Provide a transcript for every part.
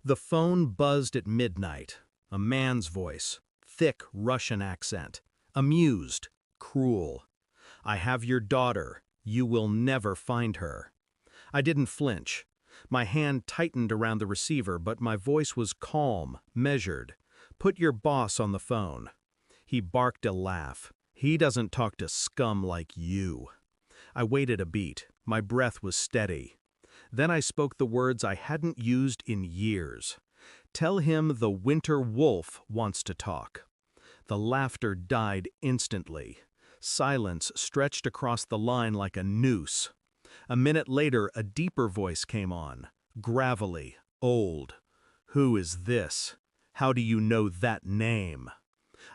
The phone buzzed at midnight. A man's voice, thick Russian accent, amused, cruel. "I have your daughter. You will never find her." I didn't flinch. My hand tightened around the receiver, but my voice was calm, measured. "Put your boss on the phone." He barked a laugh. "He doesn't talk to scum like you." I waited a beat. My breath was steady. Then I spoke the words I hadn't used in years. "Tell him the winter wolf wants to talk." The laughter died instantly. Silence stretched across the line like a noose. A minute later, a deeper voice came on, gravelly, old. "Who is this? How do you know that name?"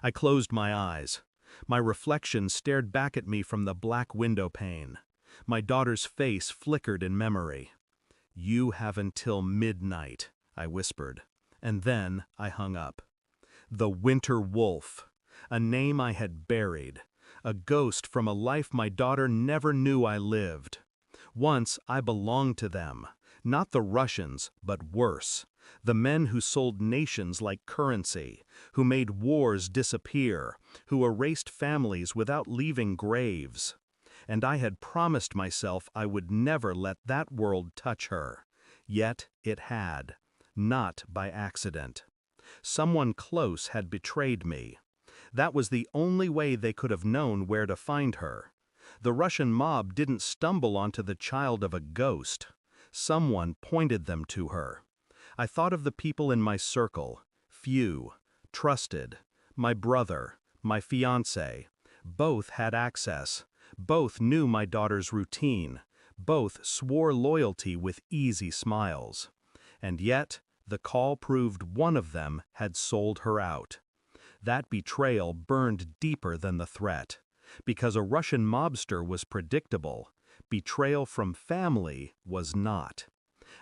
I closed my eyes. My reflection stared back at me from the black window pane. My daughter's face flickered in memory. "You have until midnight," I whispered, and then I hung up. The Winter Wolf, a name I had buried, a ghost from a life my daughter never knew I lived. Once I belonged to them, not the Russians, but worse, the men who sold nations like currency, who made wars disappear, who erased families without leaving graves. And I had promised myself I would never let that world touch her. Yet it had, not by accident. Someone close had betrayed me. That was the only way they could have known where to find her. The Russian mob didn't stumble onto the child of a ghost. Someone pointed them to her. I thought of the people in my circle, few, trusted, my brother, my fiancé. Both had access. Both knew my daughter's routine. Both swore loyalty with easy smiles. And yet, the call proved one of them had sold her out. That betrayal burned deeper than the threat. Because a Russian mobster was predictable, betrayal from family was not.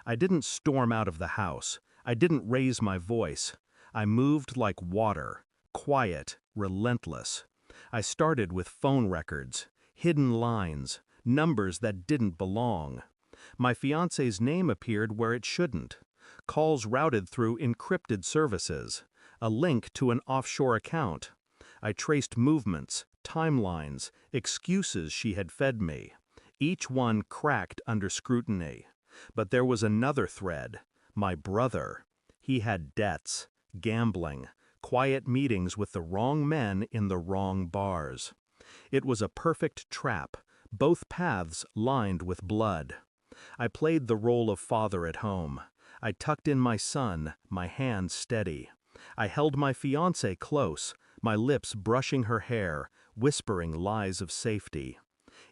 I didn't storm out of the house. I didn't raise my voice. I moved like water, quiet, relentless. I started with phone records, hidden lines, numbers that didn't belong. My fiancé's name appeared where it shouldn't. Calls routed through encrypted services, a link to an offshore account. I traced movements, timelines, excuses she had fed me. Each one cracked under scrutiny. But there was another thread, my brother. He had debts, gambling, quiet meetings with the wrong men in the wrong bars. It was a perfect trap, both paths lined with blood. I played the role of father at home. I tucked in my son, my hand steady. I held my fiancée close, my lips brushing her hair, whispering lies of safety.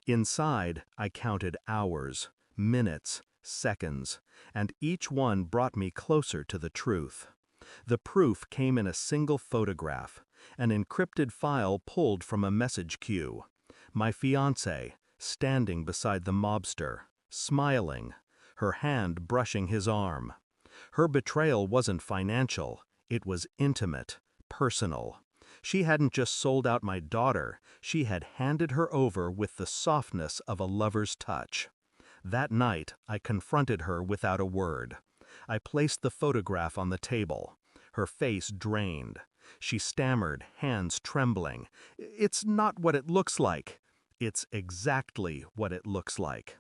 Inside, I counted hours, minutes, seconds, and each one brought me closer to the truth. The proof came in a single photograph, an encrypted file pulled from a message queue. My fiancé, standing beside the mobster, smiling, her hand brushing his arm. Her betrayal wasn't financial, it was intimate, personal. She hadn't just sold out my daughter, she had handed her over with the softness of a lover's touch. That night, I confronted her without a word. I placed the photograph on the table. Her face drained. She stammered, hands trembling. "It's not what it looks like." "It's exactly what it looks like."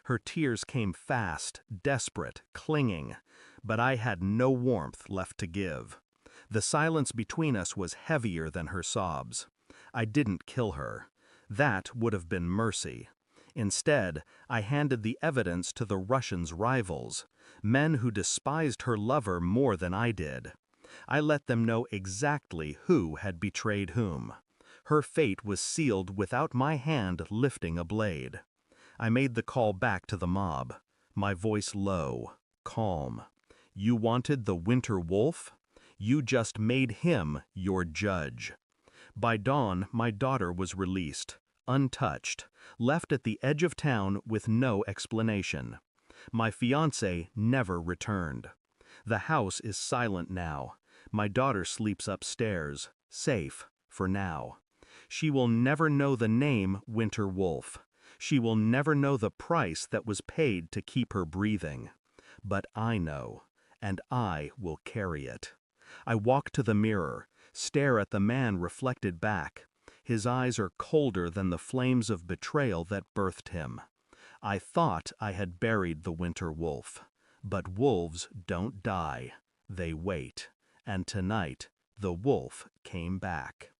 Her tears came fast, desperate, clinging, but I had no warmth left to give. The silence between us was heavier than her sobs. I didn't kill her. That would have been mercy. Instead, I handed the evidence to the Russians' rivals, men who despised her lover more than I did. I let them know exactly who had betrayed whom. Her fate was sealed without my hand lifting a blade. I made the call back to the mob, my voice low, calm. "You wanted the Winter Wolf? You just made him your judge." By dawn, my daughter was released, untouched, left at the edge of town with no explanation. My fiancé never returned. The house is silent now. My daughter sleeps upstairs, safe, for now. She will never know the name Winter Wolf. She will never know the price that was paid to keep her breathing. But I know, and I will carry it. I walk to the mirror, stare at the man reflected back. His eyes are colder than the flames of betrayal that birthed him. I thought I had buried the winter wolf. But wolves don't die. They wait. And tonight, the wolf came back.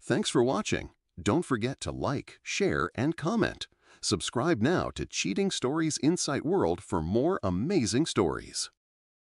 Thanks for watching. Don't forget to like, share, and comment. Subscribe now to Cheating Stories Insight World for more amazing stories.